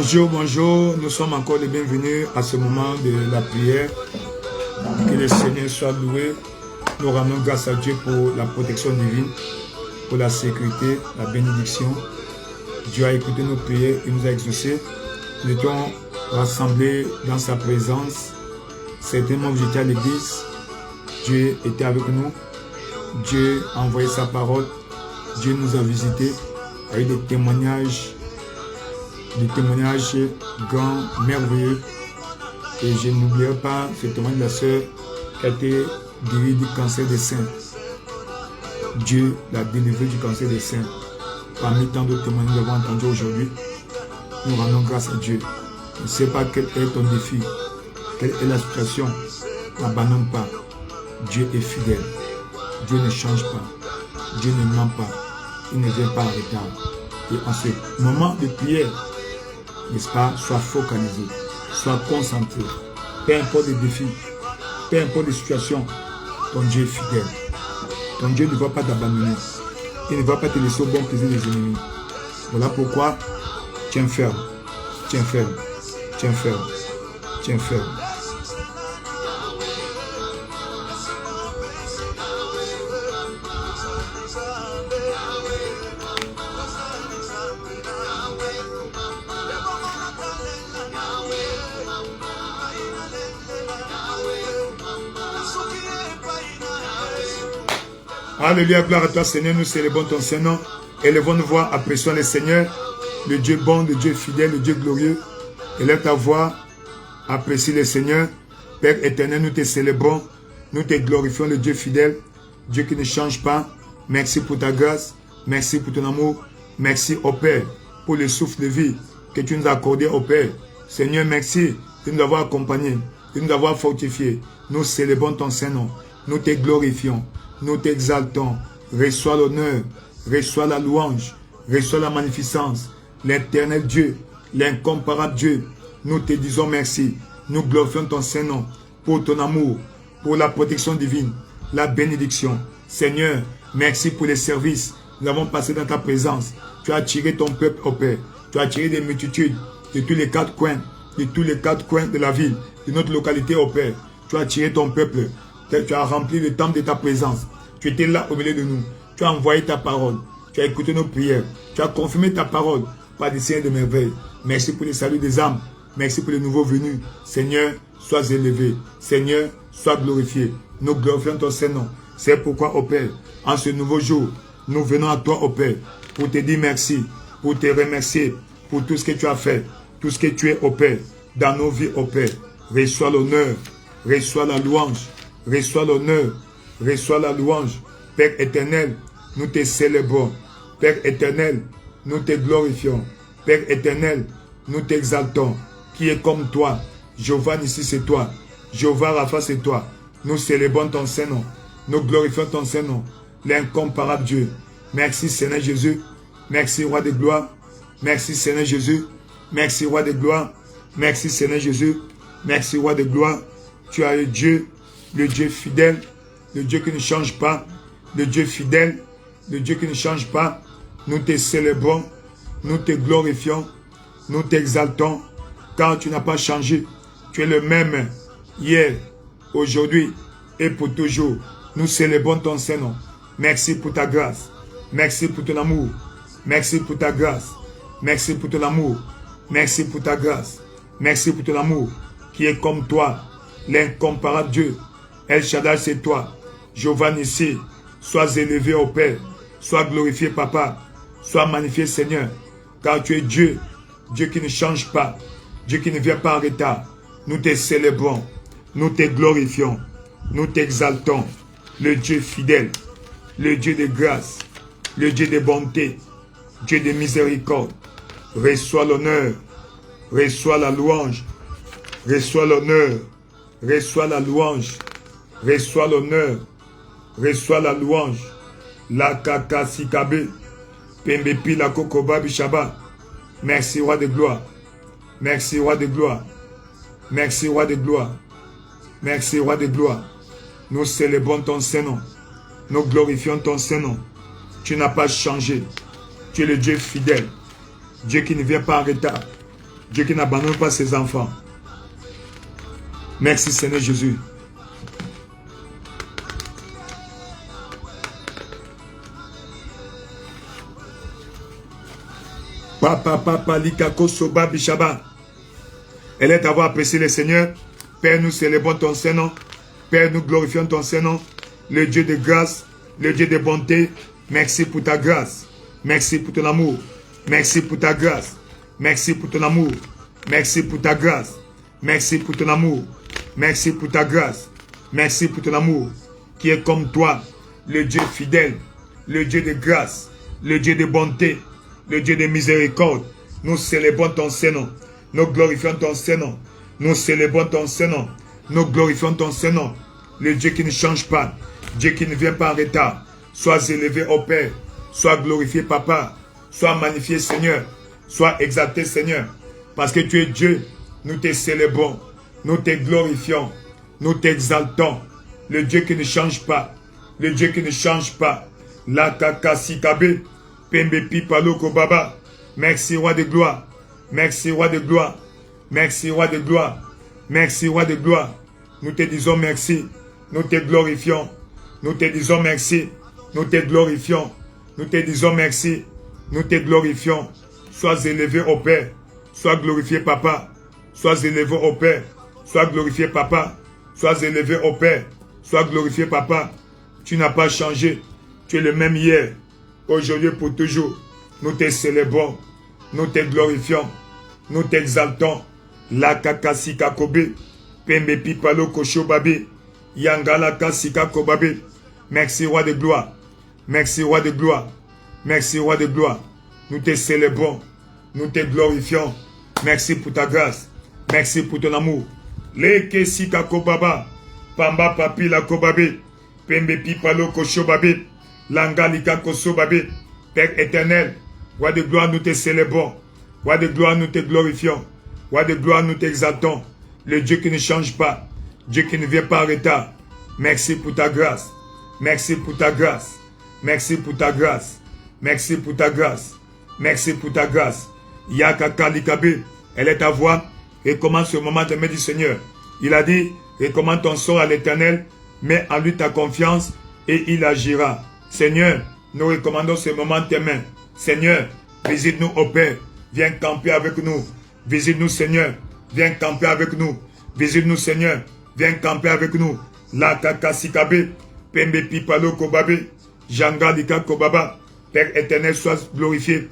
Bonjour, bonjour, nous sommes encore les bienvenus à ce moment de la prière. Que le Seigneur soit loué. Nous rendons grâce à Dieu pour la protection divine, pour la sécurité, la bénédiction. Dieu a écouté nos prières et nous a exaucés. Nous étions rassemblés dans sa présence. Certains membres j'étais à l'église. Dieu était avec nous. Dieu a envoyé sa parole. Dieu nous a visités avec des témoignages grands, merveilleux. Et je n'oublierai pas ce témoignage de la sœur qui a été guérie du cancer des seins. Dieu l'a délivré du cancer des seins. Parmi tant d'autres témoignages que nous avons entendus aujourd'hui, nous rendons grâce à Dieu. Je ne sais pas quel est ton défi, quelle est la situation. N'abandonne pas. Dieu est fidèle. Dieu ne change pas. Dieu ne ment pas. Il ne vient pas en retard. Et en ce moment de prière, n'est-ce pas, sois focalisé, sois concentré. Peu importe les défis, peu importe les situations, ton Dieu est fidèle. Ton Dieu ne va pas t'abandonner. Il ne va pas te laisser au bon plaisir des ennemis. Voilà pourquoi, tiens ferme, tiens ferme, tiens ferme, tiens ferme. Alléluia, gloire à toi Seigneur, nous célébrons ton Saint-Nom. Élevons nos voix, apprécions le Seigneur, le Dieu bon, le Dieu fidèle, le Dieu glorieux. Élève ta voix, apprécie le Seigneur. Père éternel, nous te célébrons, nous te glorifions, le Dieu fidèle, Dieu qui ne change pas. Merci pour ta grâce, merci pour ton amour, merci au Père pour le souffle de vie que tu nous as accordé au Père. Seigneur, merci de nous avoir accompagnés, de nous avoir fortifiés. Nous célébrons ton Saint-Nom, nous te glorifions. Nous t'exaltons, reçois l'honneur, reçois la louange, reçois la magnificence, l'éternel Dieu, l'incomparable Dieu. Nous te disons merci, nous glorifions ton Saint-Nom pour ton amour, pour la protection divine, la bénédiction. Seigneur, merci pour les services que nous avons passés dans ta présence. Tu as attiré ton peuple au Père, tu as attiré des multitudes de tous les quatre coins, de la ville, de notre localité au Père. Tu as attiré ton peuple. Tu as rempli le temple de ta présence. Tu étais là au milieu de nous. Tu as envoyé ta parole. Tu as écouté nos prières. Tu as confirmé ta parole par des signes de merveille. Merci pour le salut des âmes. Merci pour les nouveaux venus. Seigneur, sois élevé. Seigneur, sois glorifié. Nous glorifions ton Saint-Nom. C'est pourquoi, ô Père, en ce nouveau jour, nous venons à toi, ô Père, pour te dire merci, pour te remercier pour tout ce que tu as fait, tout ce que tu es, ô Père, dans nos vies, ô Père. Reçois l'honneur, reçois la louange. Reçois l'honneur, reçois la louange. Père éternel, nous te célébrons. Père éternel, nous te glorifions. Père éternel, nous t'exaltons. Qui est comme toi? Jéhovah Nissi, c'est toi. Jéhovah Rapha, c'est toi. Nous célébrons ton Saint-Nom. Nous glorifions ton Saint-Nom. L'incomparable Dieu. Merci Seigneur Jésus. Merci Roi de gloire. Merci Seigneur Jésus. Merci Roi de gloire. Merci Seigneur Jésus. Merci Roi de gloire. Tu es Dieu, le Dieu fidèle, le Dieu qui ne change pas, le Dieu fidèle, le Dieu qui ne change pas. Nous te célébrons, nous te glorifions, nous t'exaltons, car tu n'as pas changé. Tu es le même hier, aujourd'hui et pour toujours. Nous célébrons ton Saint-Nom. Merci pour ta grâce. Merci pour ton amour. Merci pour ta grâce. Merci pour ton amour. Merci pour ta grâce. Merci pour ton amour qui est comme toi, l'incomparable Dieu. El Shaddai, c'est toi. Jéhovah Nissi, sois élevé au Père. Sois glorifié, Papa. Sois magnifié, Seigneur. Car tu es Dieu. Dieu qui ne change pas. Dieu qui ne vient pas en retard. Nous te célébrons. Nous te glorifions. Nous t'exaltons. Le Dieu fidèle. Le Dieu de grâce. Le Dieu de bonté. Dieu de miséricorde. Reçois l'honneur. Reçois la louange. Reçois l'honneur. Reçois la louange. Reçois l'honneur. Reçois la louange. La kaka sikabe. Pembepi la kokoba bishaba. Merci Roi de gloire. Merci Roi de gloire. Merci Roi de gloire. Merci Roi de gloire. Nous célébrons ton Saint-Nom. Nous glorifions ton Saint-Nom. Tu n'as pas changé. Tu es le Dieu fidèle. Dieu qui ne vient pas en retard. Dieu qui n'abandonne pas ses enfants. Merci Seigneur Jésus. Papa, likako soba bishaba. Elle est d'avoir apprécié le Seigneur. Père, nous célébrons ton Saint-Nom. Père, nous glorifions ton Saint-Nom. Le Dieu de grâce, le Dieu de bonté. Merci pour ta grâce. Merci pour ton amour. Merci pour ta grâce. Merci pour ton amour. Merci pour ta grâce. Merci pour ton amour. Merci pour ta grâce. Merci pour ton amour. Qui est comme toi, le Dieu fidèle, le Dieu de grâce, le Dieu de bonté, le Dieu de miséricorde. Nous célébrons ton Saint-Nom. Nous glorifions ton Saint-Nom. Nous célébrons ton Saint-Nom. Nous glorifions ton Saint-Nom. Le Dieu qui ne change pas. Dieu qui ne vient pas en retard. Sois élevé au Père. Sois glorifié, Papa. Sois magnifié, Seigneur. Sois exalté, Seigneur. Parce que tu es Dieu. Nous te célébrons. Nous te glorifions. Nous t'exaltons. Le Dieu qui ne change pas. Le Dieu qui ne change pas. La kaka sikabe. Pembe pipalo kobaba. Merci, Roi de gloire. Merci, Roi de gloire. Merci, Roi de gloire. Merci, Roi de gloire. Nous te disons merci. Nous te glorifions. Nous te disons merci. Nous te glorifions. Nous te disons merci. Nous te glorifions. Sois élevé au Père. Sois glorifié, Papa. Sois élevé au Père. Sois glorifié, Papa. Sois élevé au Père. Sois glorifié, Papa. Tu n'as pas changé. Tu es le même hier. Aujourd'hui pour toujours. Nous te célébrons. Nous te glorifions. Nous t'exaltons. La kakasi kakobe. Pembe pipalo kosho babe. Yangala kasika kobabe. Merci Roi de gloire. Merci Roi de gloire. Merci Roi de gloire. Nous te célébrons. Nous te glorifions. Merci pour ta grâce. Merci pour ton amour. Leke sika kobaba. Pamba papi la kobabe. Pembe pipalo kosho babe. Langalika koso babe. Père éternel. Roi de gloire, nous te célébrons. Roi de gloire, nous te glorifions. Roi de gloire, nous t'exaltons. Le Dieu qui ne change pas. Dieu qui ne vient pas en retard. Merci pour ta grâce. Merci pour ta grâce. Merci pour ta grâce. Merci pour ta grâce. Merci pour ta grâce. Yakaka likabe. Elle est ta voix. Recommande ce moment de du Seigneur. Il a dit, recommande ton sort à l'Éternel. Mets en lui ta confiance et il agira. Seigneur, nous recommandons ce moment de tes mains. Seigneur, visite-nous au Père. Viens camper avec nous. Visite-nous, Seigneur. Viens camper avec nous. Visite-nous, Seigneur. Viens camper avec nous. La kakasikabe. Pembe pipalo kobabe. Janga lika kobaba. Père éternel, sois glorifié.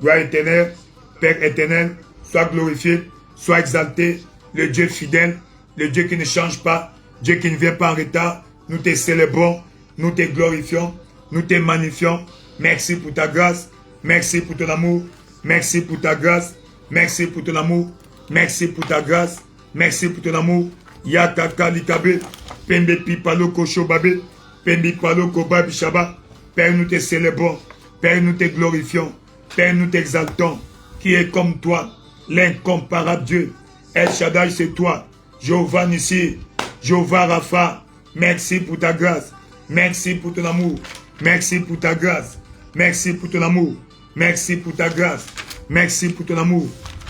Gloire éternelle. Père éternel, sois glorifié. Sois exalté. Le Dieu fidèle. Le Dieu qui ne change pas. Dieu qui ne vient pas en retard. Nous te célébrons. Nous te glorifions. Nous te magnifions. Merci pour ta grâce. Merci pour ton amour. Merci pour ta grâce. Merci pour ton amour. Merci pour ta grâce. Merci pour ton amour. Yakaka likabe. Pembe pipalo kosho babe. Pembe palo kobabi shaba. Père, nous te célébrons. Père, nous te glorifions. Père, nous t'exaltons. Qui est comme toi, l'incomparable Dieu. El Shaddai, c'est toi. Jéhovah Nissi, Jéhovah Rapha, merci pour ta grâce. Merci pour ton amour. Merci pour ta grâce. Merci pour ton amour. Merci pour ta grâce. Merci pour ton amour.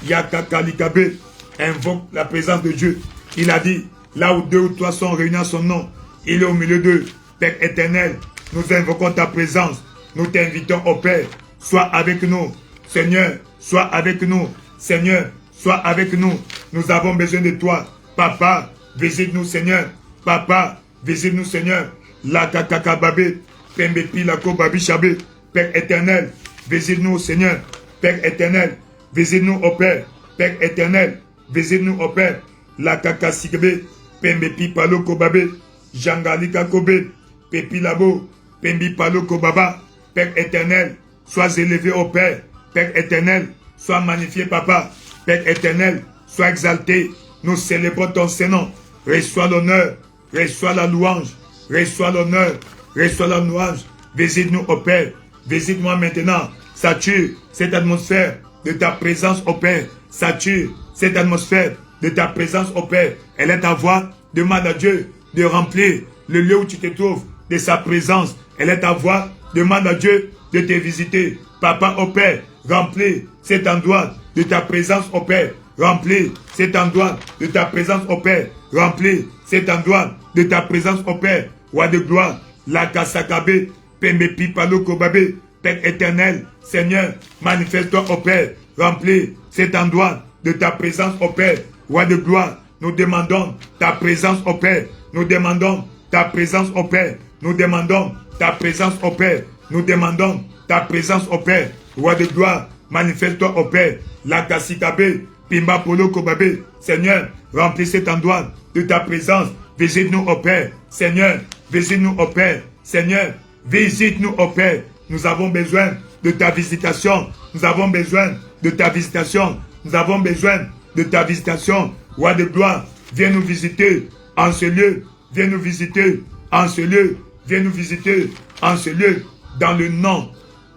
Yakakalikabe invoque la présence de Dieu. Il a dit, là où 2 ou 3 sont réunis en son nom, il est au milieu d'eux. Père éternel, nous invoquons ta présence. Nous t'invitons au Père. Sois avec nous. Seigneur, sois avec nous. Seigneur, sois avec nous. Nous avons besoin de toi. Papa, visite-nous, Seigneur. Papa, visite-nous, Seigneur. La kakakababe, pembepi la kobabi chabe. Père éternel, visite-nous, Seigneur. Père éternel, visite-nous au Père. Père éternel, visite-nous au Père. La kakasikabe, pembepi palo kobabe. Jangalika kobe, pepi labo, pembi palo kobaba. Père éternel, sois élevé au Père. Père éternel, sois magnifié, Papa. Père éternel, sois exalté. Nous célébrons ton Saint-Nom. Reçois l'honneur, reçois la louange, reçois l'honneur, reçois la louange. Visite-nous au Père. Visite-moi maintenant. Sature cette atmosphère de ta présence au Père. Sature cette atmosphère de ta présence au Père. Elle est ta voix. Demande à Dieu de remplir le lieu où tu te trouves de sa présence. Elle est ta voix. Demande à Dieu de te visiter. Papa au Père, remplis cet endroit de ta présence au Père. Remplis cet endroit de ta présence au Père. Remplis cet endroit de ta présence au Père. Roi de gloire, la kasakabe, pembepi palo kobabe. Père éternel, Seigneur, manifeste-toi au Père. Remplis cet endroit de ta présence au Père. Roi de gloire, nous demandons ta présence au Père. Nous demandons ta présence au Père. Nous demandons ta présence au Père. Nous demandons ta présence au Père. Roi de gloire, manifeste-toi au Père. La kasikabe, pimba polo kobabe. Seigneur, remplis cet endroit de ta présence. Visite-nous au Père. Seigneur, visite-nous au Père. Seigneur, visite-nous au Père. Nous avons besoin de ta visitation. Nous avons besoin de ta visitation. Nous avons besoin de ta visitation. Roi de gloire, viens nous visiter en ce lieu. Viens nous visiter en ce lieu. Viens nous visiter en ce lieu. Dans le nom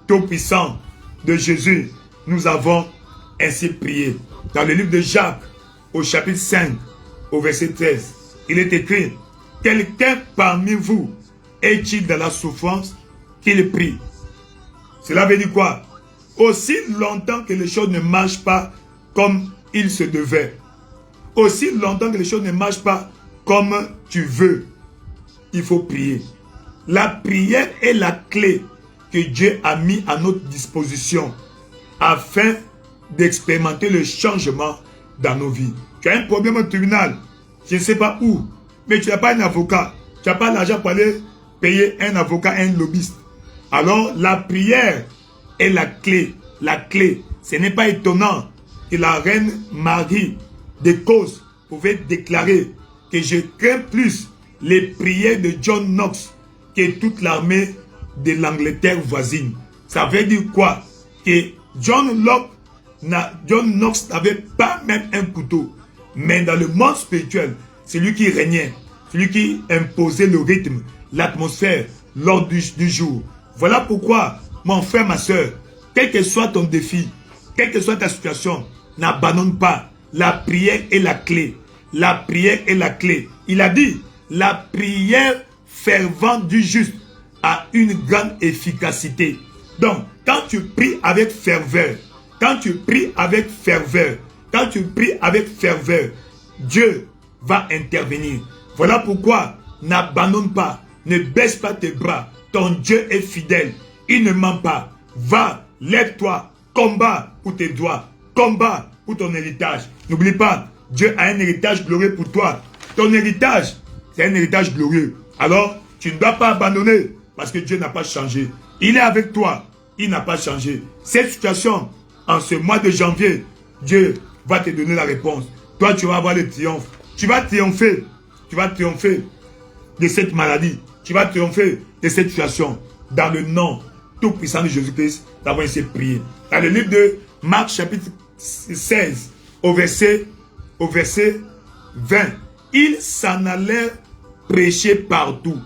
tout-puissant de Jésus, nous avons ainsi prié. Dans le livre de Jacques, au chapitre 5, au verset 13, il est écrit, quelqu'un parmi vous est-il dans la souffrance qu'il prie? Cela veut dire quoi? Aussi longtemps que les choses ne marchent pas comme il se devait, aussi longtemps que les choses ne marchent pas comme tu veux, il faut prier. La prière est la clé que Dieu a mis à notre disposition afin d'expérimenter le changement dans nos vies. Tu as un problème au tribunal, je ne sais pas où, mais tu n'as pas un avocat, tu n'as pas l'argent pour aller payer un avocat, un lobbyiste. Alors la prière est la clé. La clé. Ce n'est pas étonnant que la reine Marie de Cause pouvait déclarer que je crains plus les prières de John Knox que toute l'armée de l'Angleterre voisine. Ça veut dire quoi? Que John Knox n'avait pas même un couteau. Mais dans le monde spirituel, c'est lui qui régnait. Celui qui imposait le rythme, l'atmosphère, l'ordre du jour. Voilà pourquoi, mon frère, ma soeur, quel que soit ton défi, quelle que soit ta situation, n'abandonne pas. La prière est la clé. La prière est la clé. Il a dit, la prière fervente du juste a une grande efficacité. Donc, quand tu pries avec ferveur, Dieu va intervenir. Voilà pourquoi, n'abandonne pas, ne baisse pas tes bras. Ton Dieu est fidèle, il ne ment pas. Va, lève-toi, combat pour tes droits, combat pour ton héritage. N'oublie pas, Dieu a un héritage glorieux pour toi. Ton héritage, c'est un héritage glorieux. Alors, tu ne dois pas abandonner parce que Dieu n'a pas changé. Il est avec toi, il n'a pas changé. Cette situation, en ce mois de janvier, Dieu va te donner la réponse. Toi, tu vas avoir le triomphe. Tu vas triompher. Tu vas triompher de cette maladie. Tu vas triompher de cette situation. Dans le nom tout-puissant de Jésus-Christ, nous avons essayé de prier. Dans le livre de Marc, chapitre 16, au verset 20, ils s'en allèrent prêcher partout.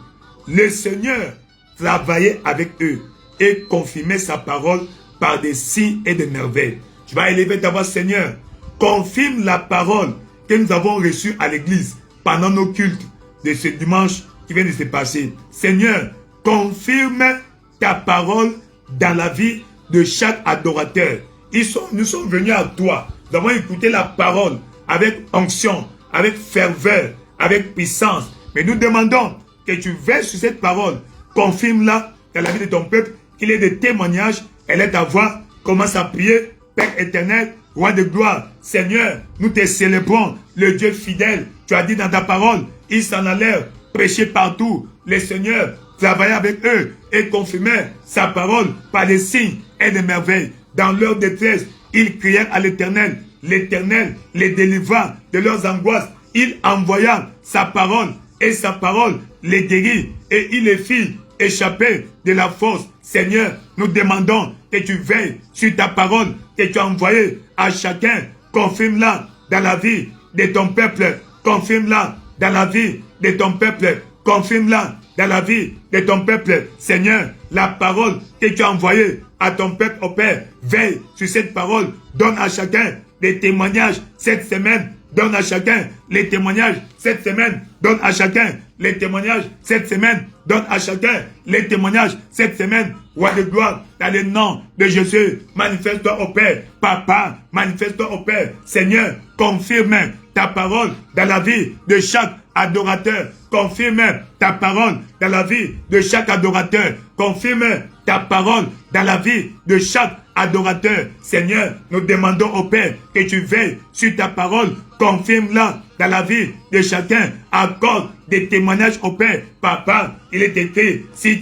Le Seigneur travaillait avec eux et confirmait sa parole par des signes et des merveilles. Tu vas élever ta voix, Seigneur. Confirme la parole que nous avons reçues à l'église pendant nos cultes de ce dimanche qui vient de se passer. Seigneur, confirme ta parole dans la vie de chaque adorateur. Nous sommes venus à toi. Nous avons écouté la parole avec onction, avec ferveur, avec puissance. Mais nous demandons que tu veilles sur cette parole. Confirme-la dans la vie de ton peuple, qu'il ait des témoignages. Elle est ta voix. Commence à prier. Père éternel, roi de gloire, Seigneur, nous te célébrons, le Dieu fidèle. Tu as dit dans ta parole, ils s'en allèrent prêcher partout. Les seigneurs travaillaient avec eux et confirmaient sa parole par des signes et des merveilles. Dans leur détresse, ils crièrent à l'Éternel. L'Éternel les délivra de leurs angoisses. Il envoya sa parole et sa parole les guérit et il les fit échapper de la force. Seigneur, nous demandons que tu veilles sur ta parole que tu as envoyée à chacun. Confirme-la dans la vie de ton peuple. Confirme-la dans la vie de ton peuple. Confirme-la dans la vie de ton peuple. Seigneur, la parole que tu as envoyée à ton peuple, au Père, veille sur cette parole. Donne à chacun des témoignages cette semaine. Donne à chacun les témoignages cette semaine. Donne à chacun les témoignages cette semaine. Donne à chacun les témoignages cette semaine. Roi de gloire, dans le nom de Jésus, manifeste-toi au Père. Papa, manifeste-toi au Père. Seigneur, confirme ta parole dans la vie de chaque adorateur. Confirme ta parole dans la vie de chaque adorateur. Confirme ta parole dans la vie de chaque adorateur. Seigneur, nous demandons au Père que tu veilles sur ta parole. Confirme-la dans la vie de chacun. Accorde des témoignages au Père. Papa, il est écrit, si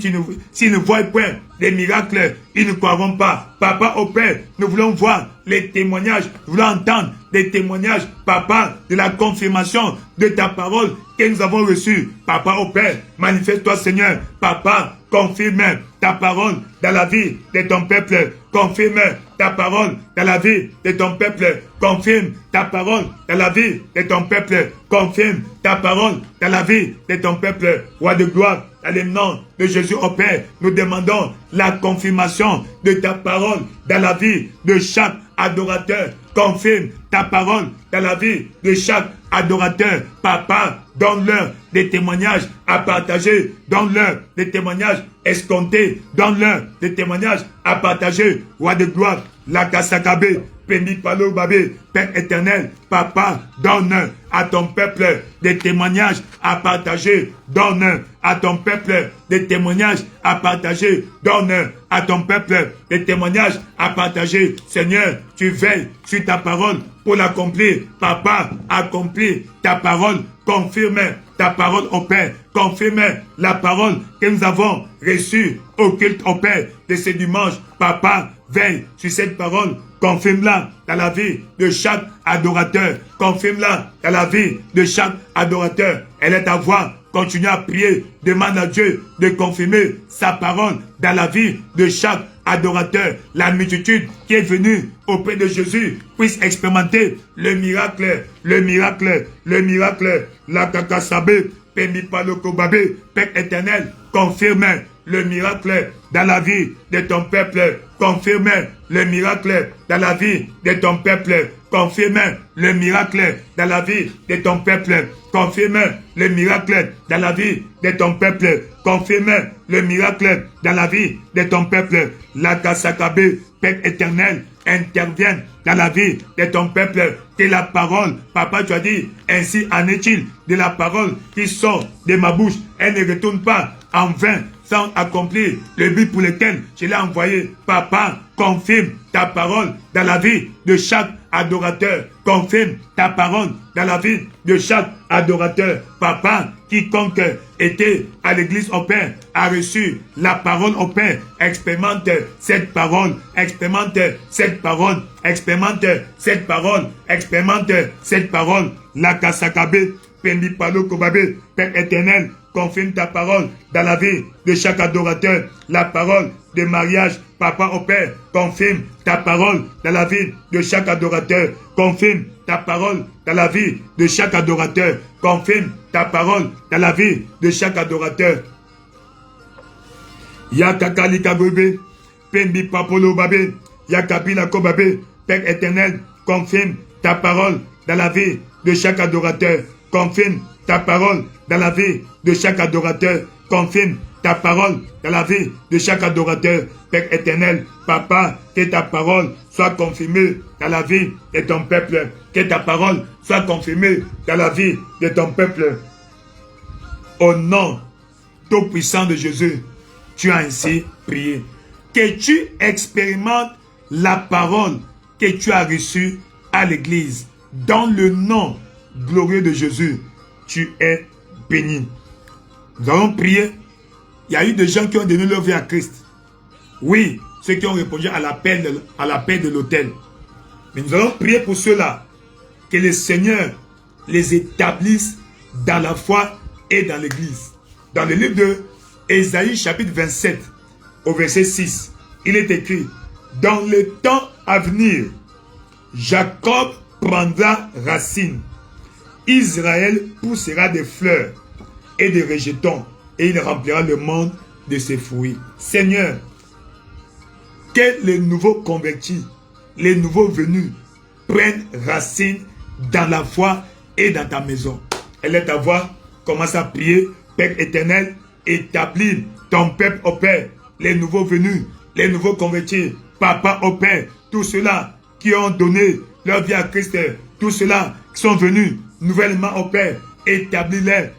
ne voient point les miracles, ils ne croiront pas. Papa, au Père, nous voulons voir les témoignages. Nous voulons entendre des témoignages, Papa, de la confirmation de ta parole que nous avons reçue. Papa, au Père, manifeste-toi, Seigneur. Papa, confirme ta parole dans la vie de ton peuple. Confirme ta parole dans la vie de ton peuple. Confirme ta parole dans la vie de ton peuple. Confirme ta parole dans la vie de ton peuple. Roi de gloire, dans le nom de Jésus au Père, nous demandons la confirmation de ta parole dans la vie de chaque adorateur. Confirme ta parole dans la vie de chaque adorateur. Papa, donne-leur des témoignages à partager. Donne-leur des témoignages escomptés. Donne-leur des témoignages à partager. Roi de gloire, la Kasakabe, Péni Palo Babé, Père éternel, Papa, donne à ton peuple des témoignages à partager. Donne à ton peuple des témoignages à partager. Donne à ton peuple des témoignages à partager. Seigneur, tu veilles sur ta parole pour l'accomplir. Papa, accomplis ta parole. Confirme ta parole au Père. Confirme la parole que nous avons reçue au culte au Père de ce dimanche. Papa, veille sur cette parole. Confirme-la dans la vie de chaque adorateur. Confirme-la dans la vie de chaque adorateur. Elle est ta voix. Continue à prier. Demande à Dieu de confirmer sa parole dans la vie de chaque adorateur. La multitude qui est venue auprès de Jésus puisse expérimenter le miracle, le miracle, le miracle. La Kakasabé, Pemi Palokobabé, Père éternel, confirme le miracle dans la vie de ton peuple. Confirme le miracle dans la vie de ton peuple. Confirme le miracle dans la vie de ton peuple. Confirme le miracle dans la vie de ton peuple. Confirme le miracle dans la vie de ton peuple. La Kasakabe, Père éternel, intervienne dans la vie de ton peuple. Que la parole, Papa, tu as dit, ainsi en est-il de la parole qui sort de ma bouche. Elle ne retourne pas en vain sans accomplir le but pour lequel je l'ai envoyé. Papa, confirme ta parole dans la vie de chaque adorateur. Confirme ta parole dans la vie de chaque adorateur. Papa, quiconque était à l'église au Père a reçu la parole au Père. Expérimente cette parole. Expérimente cette parole. Expérimente cette parole. Expérimente cette parole. La Kasakabe, Pendi Palo Kobabe, Père éternel, confirme ta parole dans la vie de chaque adorateur. La parole de mariage, Papa au Père, confirme ta parole dans la vie de chaque adorateur. Confirme ta parole dans la vie de chaque adorateur. Confirme ta parole dans la vie de chaque adorateur. Yakakali Kagobe, Pembi Papolo Babé, Yakapila Kobabe, Père éternel, confirme ta parole dans la vie de chaque adorateur. Confirme ta parole dans la vie de chaque adorateur. Confirme ta parole dans la vie de chaque adorateur. Père éternel, Papa, que ta parole soit confirmée dans la vie de ton peuple. Que ta parole soit confirmée dans la vie de ton peuple. Au nom tout-puissant de Jésus, tu as ainsi prié. Que tu expérimentes la parole que tu as reçue à l'église. Dans le nom glorieux de Jésus, tu es béni. Nous allons prier. Il y a eu des gens qui ont donné leur vie à Christ. Oui, ceux qui ont répondu à l'appel de l'autel. Mais nous allons prier pour ceux-là. Que le Seigneur les établisse dans la foi et dans l'église. Dans le livre de Ésaïe chapitre 27, au verset 6, il est écrit: dans le temps à venir, Jacob prendra racine. Israël poussera des fleurs et des rejetons, et il remplira le monde de ses fruits. Seigneur, que les nouveaux convertis, les nouveaux venus, prennent racine dans la foi et dans ta maison. Elle est ta voix, commence à prier. Père éternel, établis ton peuple au Père, les nouveaux venus, les nouveaux convertis, Papa au Père, tous ceux-là qui ont donné leur vie à Christ, tous ceux-là qui sont venus nouvellement au Père, établis-les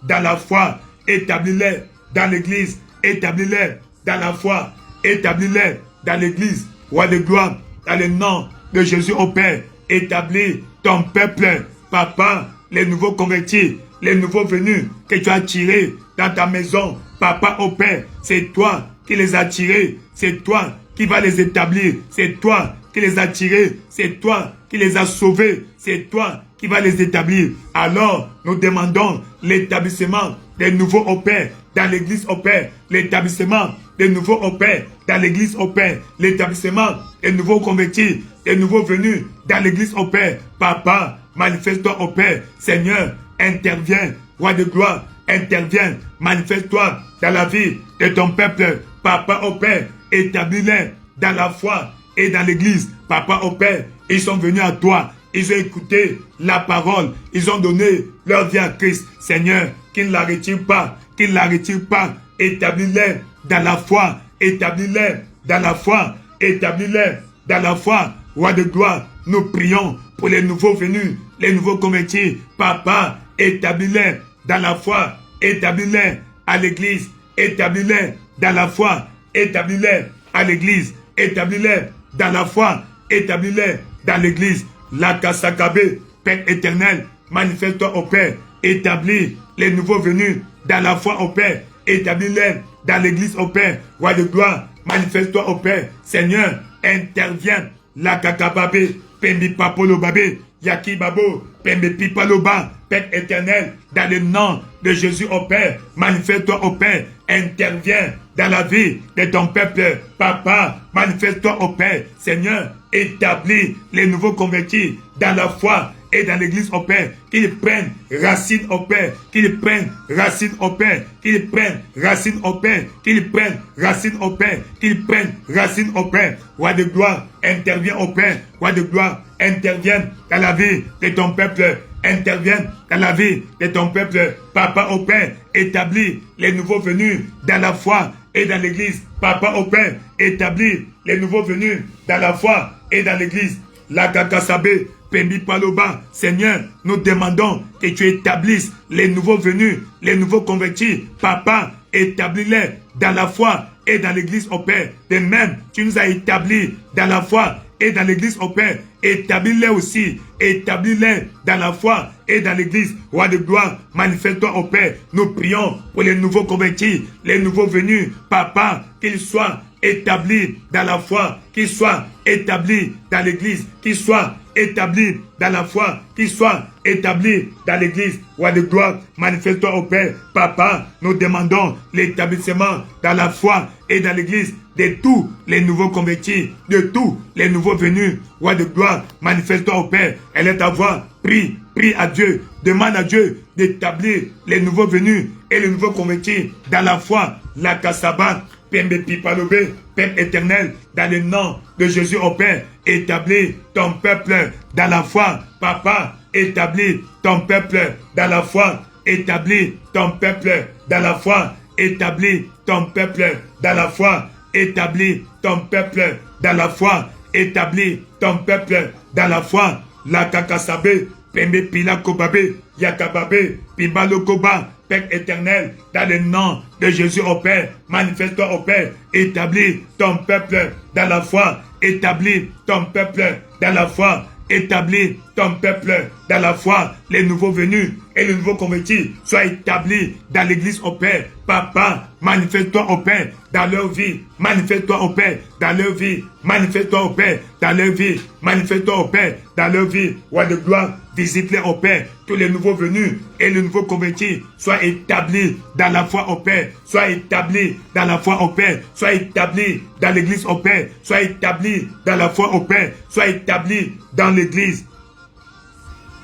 dans la foi, établis-les dans l'église, établis-les dans la foi, établis-les dans l'église, roi de gloire, dans le nom de Jésus au Père, établis ton peuple, Papa, les nouveaux convertis, les nouveaux venus que tu as tirés dans ta maison, Papa au Père, c'est toi qui les as tirés, c'est toi qui vas les établir, c'est toi qui les as tirés, c'est toi qui les as sauvés, c'est toi qui vas les établir. Alors, nous demandons l'établissement des nouveaux au Père, dans l'église au Père, l'établissement des nouveaux au Père, dans l'église au Père, l'établissement des nouveaux convertis, des nouveaux venus dans l'église au Père. Papa, manifeste-toi au Père. Seigneur, interviens, roi de gloire, interviens, manifeste-toi dans la vie de ton peuple. Papa au Père, établis-les dans la foi et dans l'église. Papa au Père, ils sont venus à toi, ils ont écouté la parole, ils ont donné leur vie à Christ. Seigneur, qu'ils ne la retirent pas, qu'ils ne la retirent pas. Établis-les dans la foi, établis-les dans la foi, établis-les dans la foi. Roi de gloire, nous prions pour les nouveaux venus, les nouveaux convertis. Papa, établis-les dans la foi, établis-les à l'église, établis-les dans la foi, établis-les à l'église, établis-les dans la foi, établis-les dans l'église. La Kassakabe, Père éternel, manifeste-toi au Père, établis les nouveaux venus dans la foi au Père, établis-les dans l'église au Père. Roi de gloire, manifeste-toi au Père. Seigneur, interviens. La Kakababe, Pembi Papolo Babe, Yaki Babo, Pembe Pipaloba, Père éternel, dans le nom de Jésus au Père, manifeste-toi au Père, interviens dans la vie de ton peuple. Papa, manifeste-toi au Père. Seigneur, établis les nouveaux convertis dans la foi et dans l'église au Père, qu'ils prennent racine au Père, qu'ils prennent racine au Père, qu'ils prennent racine au Père, qu'ils prennent racine au Père, qu'ils prennent racine au Père. Roi de gloire, interviens au Père. Roi de gloire, interviens dans la vie de ton peuple. Interviens dans la vie de ton peuple. Papa au Père, établis les nouveaux venus dans la foi et dans l'église. Papa au Père, établis les nouveaux venus dans la foi et dans l'église. La Kakasabe, Pembi Paloba, Seigneur, nous demandons que tu établisses les nouveaux venus, les nouveaux convertis. Papa, établis-les dans la foi et dans l'église au Père. De même, tu nous as établis dans la foi et dans l'église au Père. Établis-les aussi, établis-les dans la foi et dans l'église. Roi de gloire, manifeste-toi au Père. Nous prions pour les nouveaux convertis, les nouveaux venus. Papa, qu'ils soient établis dans la foi, qu'ils soient établis dans l'église, qu'ils soient établis dans la foi, qu'ils soient établis dans l'église. Roi de gloire, manifeste-toi au Père. Papa, nous demandons l'établissement dans la foi et dans l'église de tous les nouveaux convertis, de tous les nouveaux venus. Roi de gloire, manifeste-toi au Père. Elle est ta voix. Prie, prie à Dieu. Demande à Dieu d'établir les nouveaux venus et les nouveaux convertis dans la foi. La Kassaba, Pembe Pipalobé, Père éternel, dans le nom de Jésus, au Père, établis ton peuple dans la foi. Papa, établis ton peuple dans la foi. Établis ton peuple dans la foi. Établis ton peuple dans la foi. Établis ton peuple dans la foi. Établis ton peuple dans la foi. La Kakasabe, Pembe Pila Kobabe, Yakababe, Pibalo Koba, Père éternel, dans le nom de Jésus au Père, manifeste-toi au Père, établis ton peuple dans la foi, établis ton peuple dans la foi, établis ton peuple dans la foi, les nouveaux venus et les nouveaux convertis soient établis dans l'église au Père. Papa, manifeste-toi au Père dans leur vie, manifeste-toi au Père dans leur vie, manifeste-toi au Père dans leur vie, manifeste-toi au Père dans leur vie. Roi de gloire, visite-les au Père, tous les nouveaux venus et les nouveaux convertis soient établis dans la foi au Père, soient établis dans la foi au Père, soient établis dans l'église au Père, soient établis dans la foi au Père, soient établis dans l'église.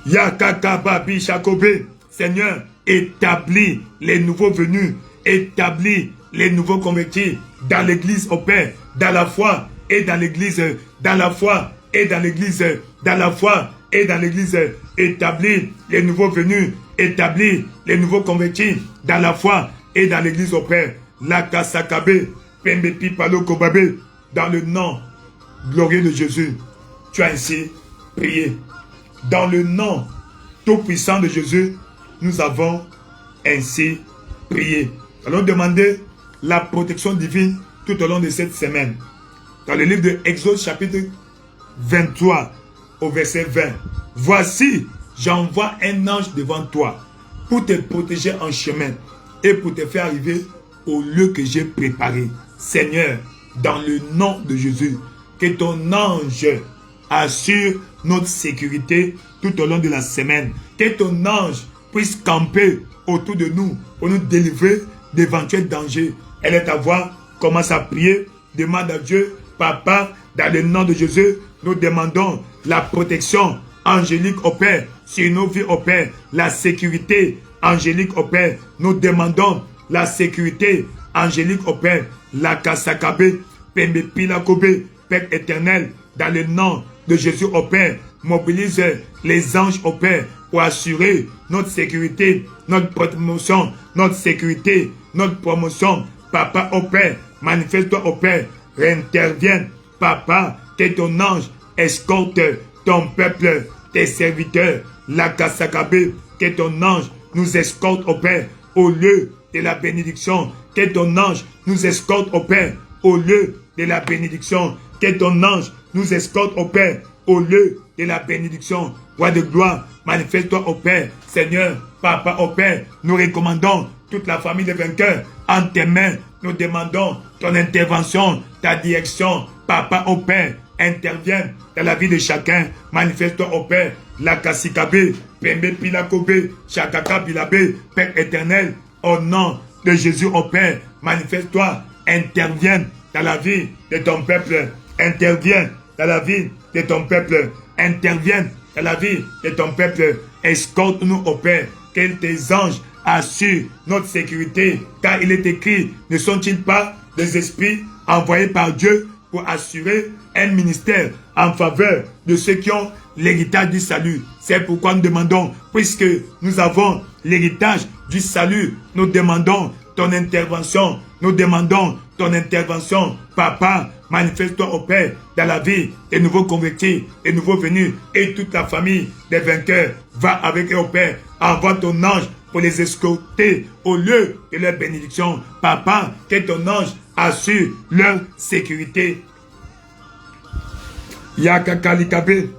Yakakababi Shakobe, Seigneur, établis les nouveaux venus, établis les nouveaux convertis dans l'église au Père, dans la foi et dans l'église, dans la foi et dans l'église, dans la foi et dans l'église, établis les nouveaux venus, établis les nouveaux convertis dans la foi et dans l'église au Père. Lakasakabe, Pembe Pipalo Kobabe, dans le nom glorieux de Jésus, tu as ainsi prié. Dans le nom tout-puissant de Jésus, nous avons ainsi prié. Allons demander la protection divine tout au long de cette semaine. Dans le livre de Exode chapitre 23 au verset 20. Voici, j'envoie un ange devant toi pour te protéger en chemin et pour te faire arriver au lieu que j'ai préparé. Seigneur, dans le nom de Jésus, que ton ange assure notre sécurité tout au long de la semaine. Que ton ange puisse camper autour de nous pour nous délivrer d'éventuels dangers. Elle est à voir, commence à prier, demande à Dieu, Papa, dans le nom de Jésus, nous demandons la protection angélique au Père, sur nos vies au Père, la sécurité angélique au Père. Nous demandons la sécurité angélique au Père, la Kasakabe, Pembe Pilakobe, Père éternel, dans le nom de Jésus au Père, mobilise les anges au Père pour assurer notre sécurité, notre promotion, notre sécurité, notre promotion. Papa au Père, manifeste-toi au Père, intervienne. Papa, que ton ange escorte ton peuple, tes serviteurs, la Kasakabe, que ton ange nous escorte au Père, au lieu de la bénédiction, que ton ange nous escorte au Père, au lieu de la bénédiction, que ton ange nous escorte au Père, au lieu de la bénédiction. Roi de gloire, manifeste-toi au Père. Seigneur, Papa au Père, nous recommandons toute la famille des vainqueurs en tes mains. Nous demandons ton intervention, ta direction. Papa au Père, intervienne dans la vie de chacun. Manifeste-toi au Père. La Kasikabe, Pembe Pilakobe, Shakaka Bilabe, Père éternel, au nom de Jésus au Père, manifeste-toi, intervienne dans la vie de ton peuple, intervienne dans la vie de ton peuple, intervienne dans la vie de ton peuple, escorte-nous au Père, que tes anges assurent notre sécurité, car il est écrit, ne sont-ils pas des esprits envoyés par Dieu pour assurer un ministère en faveur de ceux qui ont l'héritage du salut. C'est pourquoi nous demandons, puisque nous avons l'héritage du salut, nous demandons ton intervention, nous demandons ton intervention. Papa, manifeste-toi au Père dans la vie des nouveaux convertis, des nouveaux venus et toute la famille des vainqueurs. Va avec eux au Père, envoie ton ange pour les escorter au lieu de leur bénédiction. Papa, que ton ange assure leur sécurité. Yakakalikabe,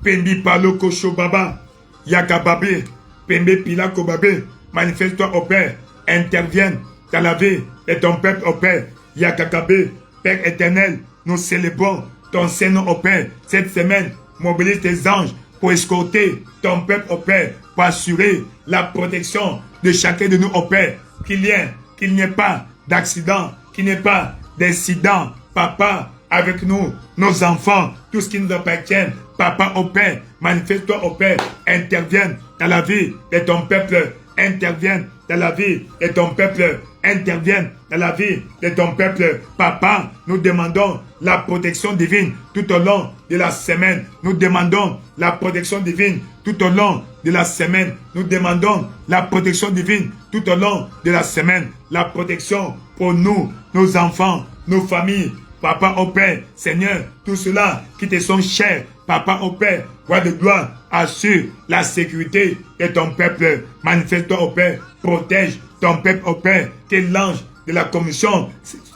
Pembi Paloko Shobaba, Yakababe, Pembe Pilakobabe, manifeste-toi au Père, intervienne dans la vie de ton peuple au Père. Yakakabe, Père éternel, nous célébrons ton Saint-Nom au Père. Cette semaine, mobilise tes anges pour escorter ton peuple au Père, pour assurer la protection de chacun de nous au Père. Qu'il n'y ait pas d'accident, qu'il n'y ait pas d'incident. Papa, avec nous, nos enfants, tout ce qui nous appartient. Papa au Père, manifeste-toi au Père, intervienne dans la vie de ton peuple, intervienne dans la vie de ton peuple. Intervienne dans la vie de ton peuple. Papa, nous demandons la protection divine tout au long de la semaine. Nous demandons la protection divine tout au long de la semaine. Nous demandons la protection divine tout au long de la semaine. La protection pour nous, nos enfants, nos familles. Papa au Père, Seigneur, tout cela qui te sont chers. Papa au Père, roi de gloire, assure la sécurité de ton peuple. Manifeste-toi au Père, protège ton peuple au Père, que l'ange de la commission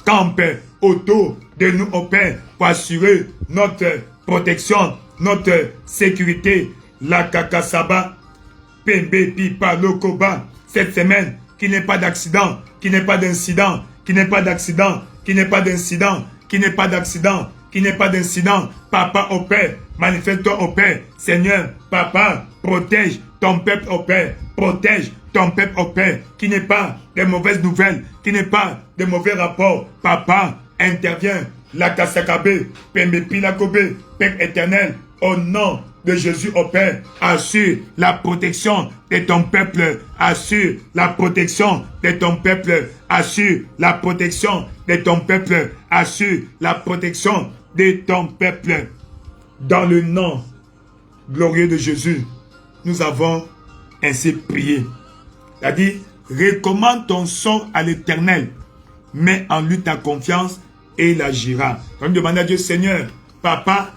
campe autour de nous au Père pour assurer notre protection, notre sécurité. La Kakasaba, Pembe, Pipa, Lokoba, cette semaine, qu'il n'y ait pas d'accident, qu'il n'y ait pas d'incident, qu'il n'y ait pas d'accident, qu'il n'y ait pas d'incident, qu'il n'y ait pas d'accident, qu'il n'y ait pas d'incident. Papa au Père, manifeste-toi au Père. Seigneur, Papa, protège ton peuple au Père. Protège ton peuple au Père. Qu'il n'y ait pas de mauvaises nouvelles, qu'il n'y ait pas de mauvais rapports. Papa, intervient. La Kasakabe, Pembe Pilakobe, Père éternel, au nom de Jésus au Père, assure la protection de ton peuple, assure la protection de ton peuple, assure la protection de ton peuple, assure la protection de ton peuple. Dans le nom glorieux de Jésus, nous avons ainsi prié. C'est-à-dire, recommande ton sort à l'Éternel, mets en lui ta confiance et il agira. Donc demande à Dieu, Seigneur, Papa,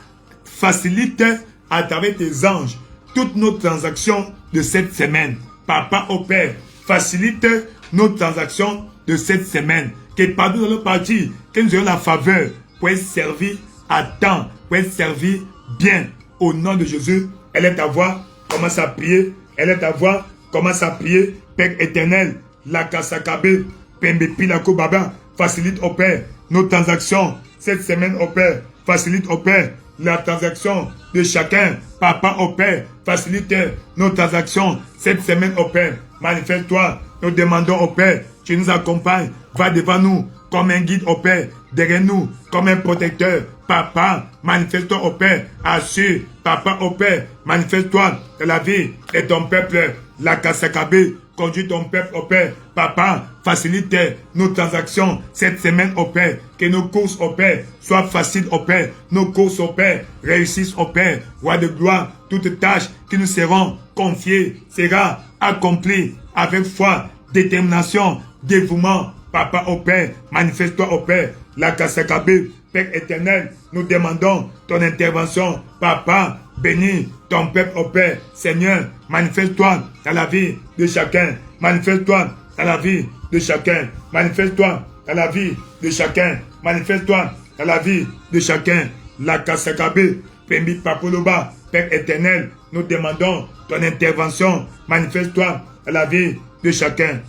facilite à travers tes anges toutes nos transactions de cette semaine. Papa au Père, facilite nos transactions de cette semaine. Que partout dans notre parti, que nous ayons la faveur pour être servis à temps, pour être servis bien. Au nom de Jésus, elle est ta voix, commence à prier. Elle est ta voix, commence à prier. Père éternel, la Kasakabe, Pembe Pilako Baba, facilite au Père nos transactions cette semaine au Père. Facilite au Père la transaction de chacun. Papa au Père, facilite nos transactions cette semaine au Père. Manifeste-toi, nous demandons au Père, tu nous accompagnes, va devant nous comme un guide au Père, derrière nous comme un protecteur. Papa, manifeste-toi au Père, assure, Papa au Père, manifeste-toi de la vie de ton peuple, la Kasakabe, conduis ton peuple au Père. Papa, facilite nos transactions cette semaine au Père. Que nos courses au Père soient faciles au Père. Nos courses au Père réussissent au Père. Roi de gloire, toute tâche qui nous seront confiées sera accomplie avec foi, détermination, dévouement. Papa au Père, manifeste-toi au Père. La Kasakabe, Père éternel, nous demandons ton intervention. Papa, bénis ton peuple au Père. Seigneur, manifeste-toi dans la vie de chacun. Manifeste-toi dans la vie de chacun. Manifeste-toi dans la vie de chacun. Manifeste-toi dans la vie de chacun. La Kasakabe, Pembi Papoloba, Père éternel, nous demandons ton intervention. Manifeste-toi dans la vie de chacun.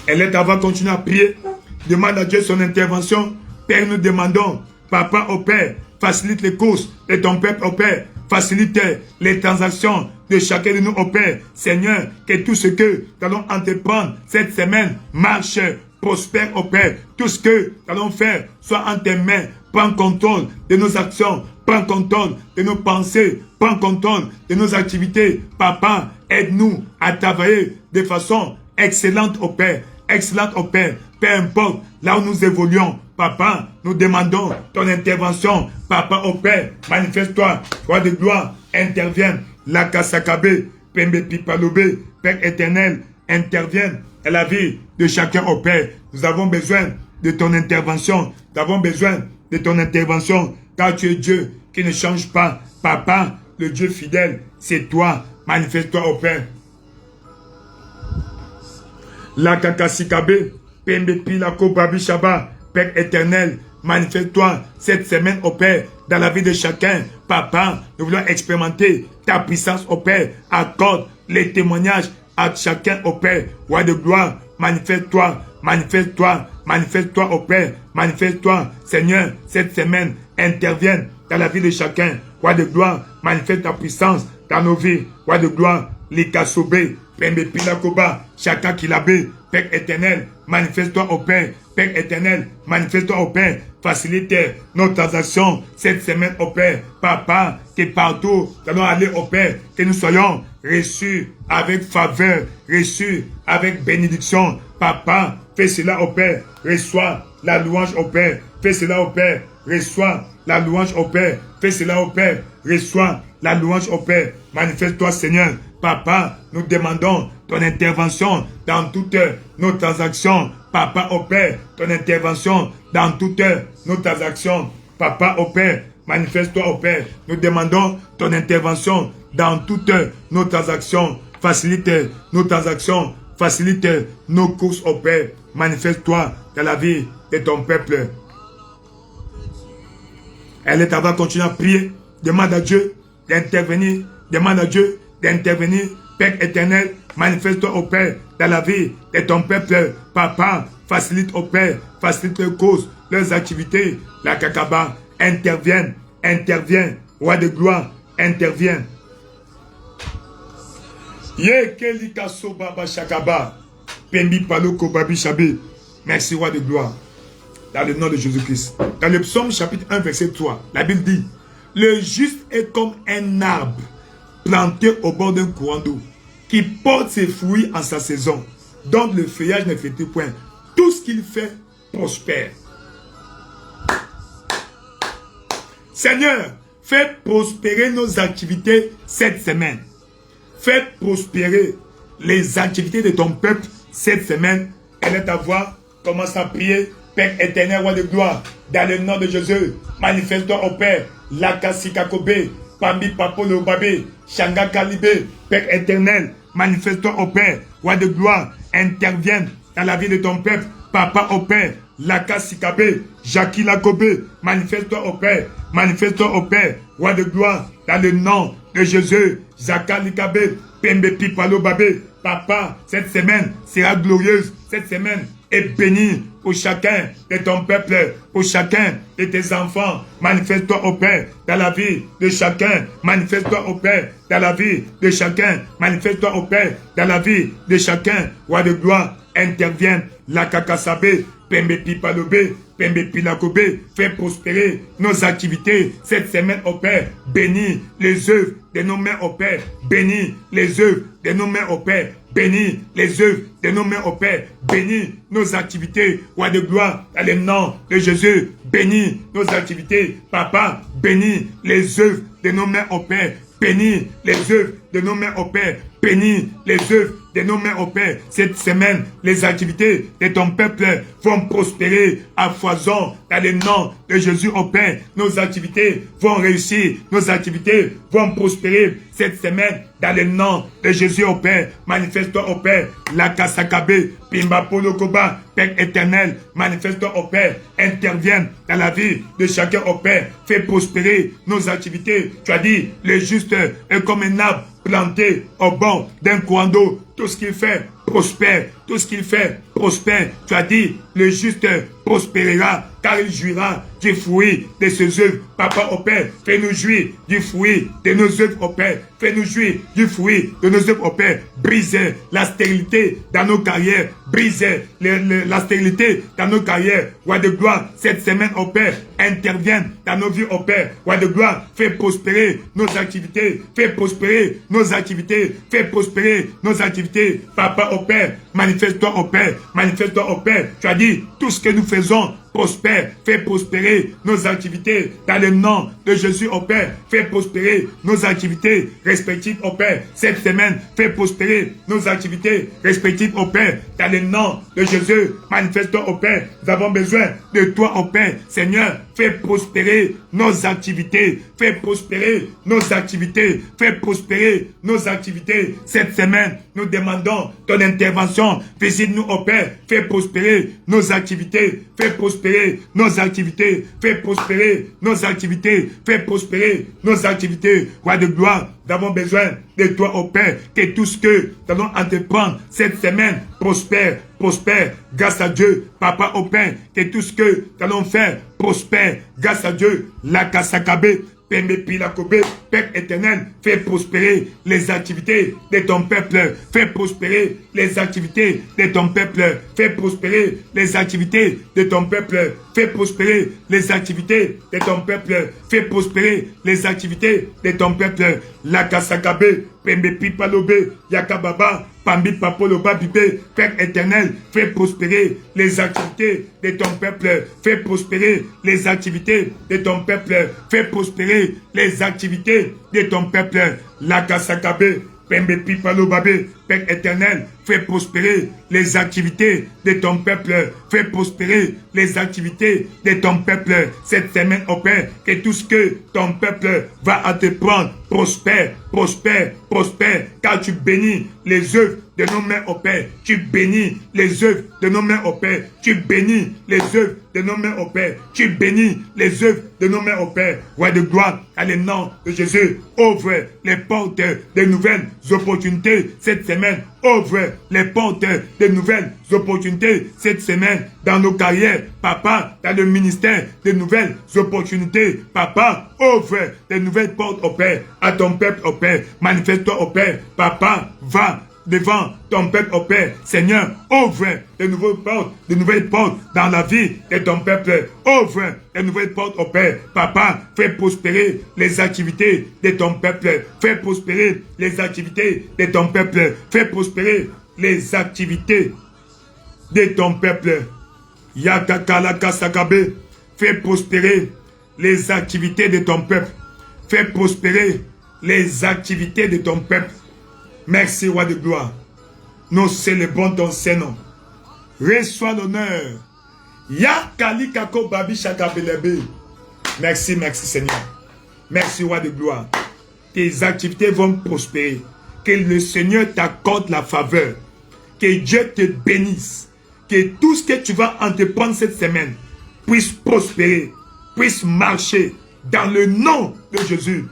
Elle est avant de continuer à prier. Demande à Dieu son intervention. Père, nous demandons, Papa au Père, facilite les courses de ton peuple au Père. Facilite les transactions de chacun de nous au Père. Seigneur, que tout ce que nous allons entreprendre cette semaine marche, prospère au Père. Tout ce que nous allons faire soit en tes mains. Prends contrôle de nos actions. Prends contrôle de nos pensées. Prends contrôle de nos activités. Papa, aide-nous à travailler de façon excellente au Père. Excellente au Père. Peu importe là où nous évoluons. Papa, nous demandons ton intervention. Papa au Père, manifeste-toi. Roi de gloire, interviens. La Kasakabe, Pembe Pipalobe, Père éternel, interviens à la vie de chacun au Père. Nous avons besoin de ton intervention. Nous avons besoin de ton intervention. Car tu es Dieu qui ne change pas. Papa, le Dieu fidèle, c'est toi. Manifeste-toi au Père. La Kakasikabe, Pembe Pilako Babi Shaba, Père éternel, manifeste-toi cette semaine au Père, dans la vie de chacun. Papa, nous voulons expérimenter ta puissance au Père. Accorde les témoignages à chacun au Père. Roi de gloire, manifeste-toi, manifeste-toi, manifeste-toi au Père. Manifeste-toi, Seigneur, cette semaine, intervienne dans la vie de chacun. Roi de gloire, manifeste ta puissance dans nos vies. Roi de gloire, Likasobe, Pembe Pilakoba, Chaka Kilabe, Père éternel, manifeste-toi au Père Père éternel, manifeste-toi, oh Père. Facilite nos transactions cette semaine, oh Père. Papa, que partout, nous allons aller, oh Père, que nous soyons reçus avec faveur, reçus avec bénédiction. Papa, fais cela, oh Père. Reçois la louange, oh Père. Fais cela, oh Père. Reçois la louange, oh Père. Fais cela, oh Père. Reçois la louange, oh Père. Manifeste-toi, Seigneur. Papa, nous demandons ton intervention dans toutes nos transactions. Papa, oh Père, ton intervention dans toutes nos transactions. Papa, oh Père, manifeste-toi, oh Père. Nous demandons ton intervention dans toutes nos transactions. Facilite nos transactions. Facilite nos courses, oh Père. Manifeste-toi dans la vie de ton peuple. Elle est avant de continuer à prier. Demande à Dieu d'intervenir. Demande à Dieu d'intervenir. Père éternel, manifeste-toi, au Père, dans la vie de ton peuple. Papa, facilite, au Père, facilite leurs causes, leurs activités. La Kakaba, intervienne, intervient. Roi de gloire, intervient. Merci, Roi de gloire. Dans le nom de Jésus-Christ. Dans le psaume chapitre 1, verset 3, la Bible dit: le juste est comme un arbre planté au bord d'un courant d'eau, qui porte ses fruits en sa saison, dont le feuillage ne flétrit point. Tout ce qu'il fait prospère. Seigneur, fais prospérer nos activités cette semaine. Fais prospérer les activités de ton peuple cette semaine. Elle est à voir. Commence à prier. Père éternel, Roi de gloire, dans le nom de Jésus, manifeste-toi au Père. Lakasika Kobe, Pambi Papolo Babé, Shanga Kalibé. Père éternel, manifeste-toi au Père. Roi de gloire, intervienne dans la vie de ton peuple. Papa au Père, Lakasikabe, Jackie Lakobe, manifeste-toi au Père. Manifeste-toi au Père. Roi de gloire, dans le nom de Jésus, Zakalikabe, Pembe Pipalo Babé. Papa, cette semaine sera glorieuse. Cette semaine est bénie pour chacun de ton peuple, pour chacun de tes enfants. Manifeste-toi au Père dans la vie de chacun. Manifeste-toi au Père dans la vie de chacun. Manifeste-toi au Père dans la vie de chacun. Roi de gloire, intervienne. La Kakasabe, Pembe Pipalobe, Pembe Pilakobe, fais prospérer nos activités cette semaine au Père. Bénis les œuvres de nos mains au Père. Bénis les œuvres de nos mains au Père. Bénis les œuvres de nos mains au Père. Bénis nos activités. Roi de gloire, dans le nom de Jésus. Bénis nos activités. Papa, bénis les œuvres de nos mains au Père. Bénis les œuvres de nos mains au Père. Bénis les œuvres de nos mains au Père. Cette semaine, les activités de ton peuple vont prospérer à foison dans le nom de Jésus au Père. Nos activités vont réussir. Nos activités vont prospérer cette semaine dans le nom de Jésus au Père. Manifeste-toi au Père. La Kasakabe, Pimba Polokoba, Père éternel, manifeste-toi au Père. Intervienne dans la vie de chacun au Père. Fais prospérer nos activités. Tu as dit, le juste est comme un arbre planté au bord d'un courant d'eau. Tout ce qu'il fait prospère. Tout ce qu'il fait prospère. Tu as dit, le juste prospérera, car il jouira du fruit de ses œuvres. Papa au Père, fais-nous jouir du fruit de nos œuvres au Père. Fais-nous jouir du fruit de nos œuvres au Père. Brise la stérilité dans nos carrières. Brise la stérilité dans nos carrières. Roi de gloire, cette semaine au Père, intervienne dans nos vies au Père. Roi de gloire, fais prospérer nos activités. Fais prospérer nos activités. Fais prospérer nos activités. Papa au Père, manifeste-toi au Père. Manifeste-toi au Père. Tu as dit, tout ce que nous faisons prospère. Fais prospérer nos activités dans le nom de Jésus au Père. Fais prospérer nos activités respectives au Père. Cette semaine, fais prospérer nos activités respectives au Père dans le nom de Jésus. Manifeste-toi au Père. Nous avons besoin de toi au Père. Seigneur, fais prospérer nos activités. Fais prospérer nos activités. Fais prospérer nos activités. Cette semaine, nous demandons ton intervention. Visite-nous au Père. Fais prospérer nos activités. Fais prospérer nos activités. Fais prospérer nos activités. Fais prospérer nos activités. Roi de gloire, nous avons besoin de toi au Père. Que tout ce que nous allons entreprendre cette semaine prospère. Prospère grâce à Dieu. Papa au Père, que tout ce que nous allons faire prospère grâce à Dieu. La Kasakabe, Père éternel, fais prospérer les activités de ton peuple. Fais prospérer les activités de ton peuple. Fais prospérer les activités de ton peuple. Fais prospérer les activités de ton peuple. Fais prospérer les activités de ton peuple. La Kasakabe, Pembe Pipalobe, Yakababa, Pambi Papoloba Bibé. Père éternel, fais prospérer les activités de ton peuple. Fais prospérer les activités de ton peuple. Fais prospérer les activités de ton peuple. La Kasakabe, Pembe Pipalobabe. Père éternel, fais prospérer les activités de ton peuple. Fais prospérer les activités de ton peuple. Cette semaine, au Père, que tout ce que ton peuple va entreprendre prospère, prospère, prospère. Car tu bénis les œuvres de nos mains, au Père. Tu bénis les œuvres de nos mains, au Père. Tu bénis les œuvres de nos mains, au Père. Tu bénis les œuvres de nos mains, au Père. Roi de gloire, à le nom de Jésus, ouvre les portes de nouvelles opportunités cette semaine. Ouvre les portes de nouvelles opportunités cette semaine dans nos carrières. Papa, dans le ministère, de nouvelles opportunités. Papa, ouvre de nouvelles portes, au Père, à ton peuple, au Père. Manifeste-toi, au Père. Papa, va devant ton peuple, au Père. Seigneur, ouvre de nouvelles portes dans la vie de ton peuple. Ouvre de nouvelles portes, au Père. Papa, fais prospérer les activités de ton peuple. Fais prospérer les activités de ton peuple. Fais prospérer les activités de ton peuple. Yakakalakasakabe, fais prospérer les activités de ton peuple. Fais prospérer les activités de ton peuple. Merci, roi de gloire. Nous célébrons ton Saint-Nom. Reçois l'honneur. Yakalikako babi shakabelebe. Merci, merci Seigneur. Merci, roi de gloire. Tes activités vont prospérer. Que le Seigneur t'accorde la faveur. Que Dieu te bénisse. Que tout ce que tu vas entreprendre cette semaine puisse prospérer, puisse marcher dans le nom de Jésus.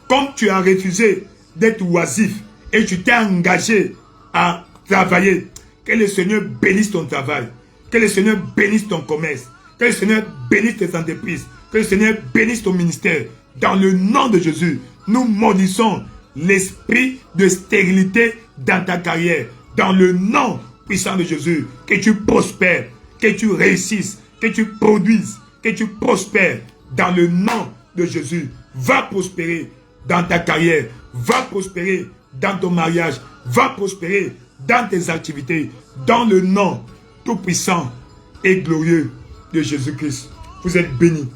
Comme tu as refusé d'être oisif et tu t'es engagé à travailler, que le Seigneur bénisse ton travail, que le Seigneur bénisse ton commerce, que le Seigneur bénisse tes entreprises, que le Seigneur bénisse ton ministère. Dans le nom de Jésus, nous maudissons l'esprit de stérilité dans ta carrière. Dans le nom puissant de Jésus, que tu prospères, que tu réussisses, que tu produises, que tu prospères. Dans le nom de Jésus, va prospérer dans ta carrière, va prospérer dans ton mariage, va prospérer dans tes activités, dans le nom tout-puissant et glorieux de Jésus-Christ. Vous êtes bénis.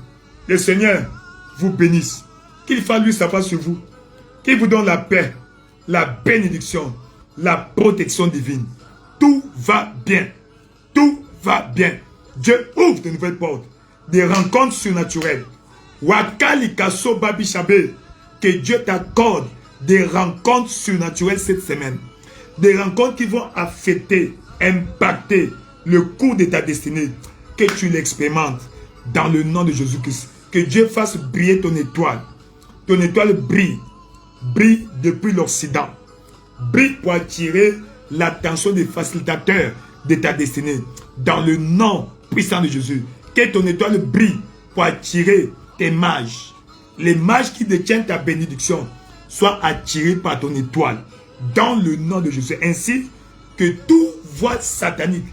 Le Seigneur vous bénisse. Qu'il fasse lui sa face sur vous. Qu'il vous donne la paix, la bénédiction, la protection divine. Tout va bien. Tout va bien. Dieu ouvre de nouvelles portes, des rencontres surnaturelles. Wakalikaso babishabe. Que Dieu t'accorde des rencontres surnaturelles cette semaine. Des rencontres qui vont affecter, impacter le cours de ta destinée. Que tu l'expérimentes dans le nom de Jésus-Christ. Que Dieu fasse briller ton étoile. Ton étoile brille. Brille depuis l'Occident. Brille pour attirer l'attention des facilitateurs de ta destinée. Dans le nom puissant de Jésus. Que ton étoile brille pour attirer tes mages. Les mages qui détiennent ta bénédiction soient attirés par ton étoile. Dans le nom de Jésus. Ainsi que tout voile satanique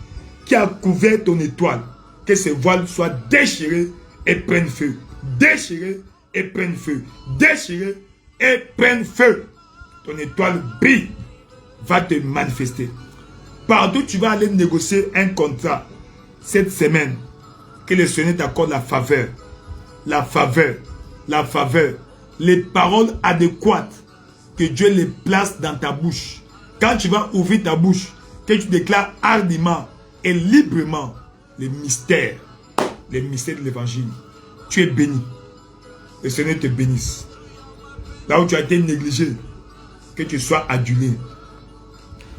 qui a couvert ton étoile, que ces voiles soient déchirés et prennent feu. Déchirés et prennent feu. Déchirés et prennent feu. Ton étoile brille, va te manifester. Partout tu vas aller négocier un contrat cette semaine, que le Seigneur t'accorde la faveur. La faveur. La faveur. Les paroles adéquates, que Dieu les place dans ta bouche. Quand tu vas ouvrir ta bouche, que tu déclares hardiment et librement les mystères de l'évangile. Tu es béni. Le Seigneur te bénisse. Là où tu as été négligé, que tu sois adulé.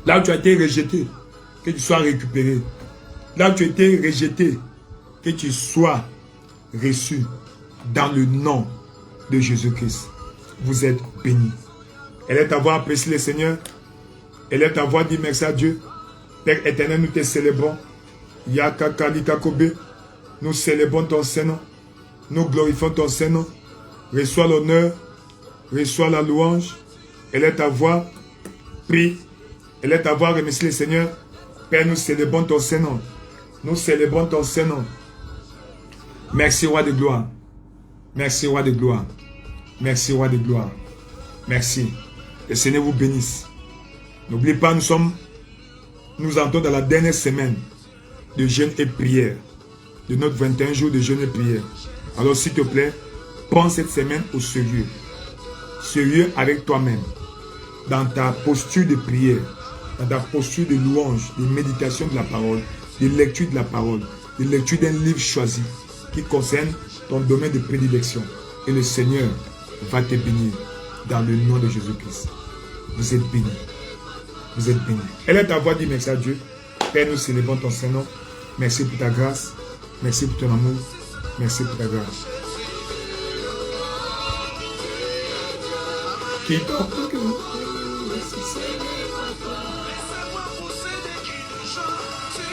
Là où tu as été rejeté, que tu sois récupéré. Là où tu as été rejeté, que tu sois reçu dans le nom de Jésus-Christ. Vous êtes bénis. Elle est à voir apprécié le Seigneur. Elle est à voir dire merci à Dieu. Père éternel, nous te célébrons. Yakakalikakobe. Nous célébrons ton Saint-Nom. Nous glorifions ton Saint-Nom. reçois l'honneur, reçois la louange. Elle est ta voix. Prie. Elle est ta voix. Remercie le Seigneur. Père, nous célébrons ton Saint-Nom. Nous célébrons ton Saint-Nom. Merci, roi de gloire. Merci, roi de gloire. Merci, roi de gloire. Merci. Le Seigneur vous bénisse. N'oubliez pas, nous entrons dans la dernière semaine de jeûne et prière. De notre 21 jours de jeûne et prière. Alors, s'il te plaît, prends cette semaine au sérieux. Sérieux avec toi-même. Dans ta posture de prière. Dans ta posture de louange, de méditation de la parole, de lecture de la parole, de lecture d'un livre choisi qui concerne ton domaine de prédilection. Et le Seigneur va te bénir dans le nom de Jésus-Christ. Vous êtes bénis. Vous êtes bénis. Elle est ta voix, dit merci à Dieu. Père, nous célébrons ton Saint-Nom. Merci pour ta grâce. Merci pour ton amour. Merci pour ta grâce.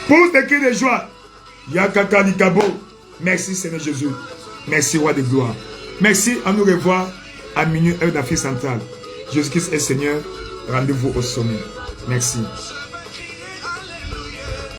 Pousse des cris de joie. Yakaka Likabo. Merci Seigneur Jésus. Merci roi de gloire. Merci, à nous revoir à minuit, heure d'Afrique centrale. Jésus-Christ est Seigneur. Rendez-vous au sommet. Merci.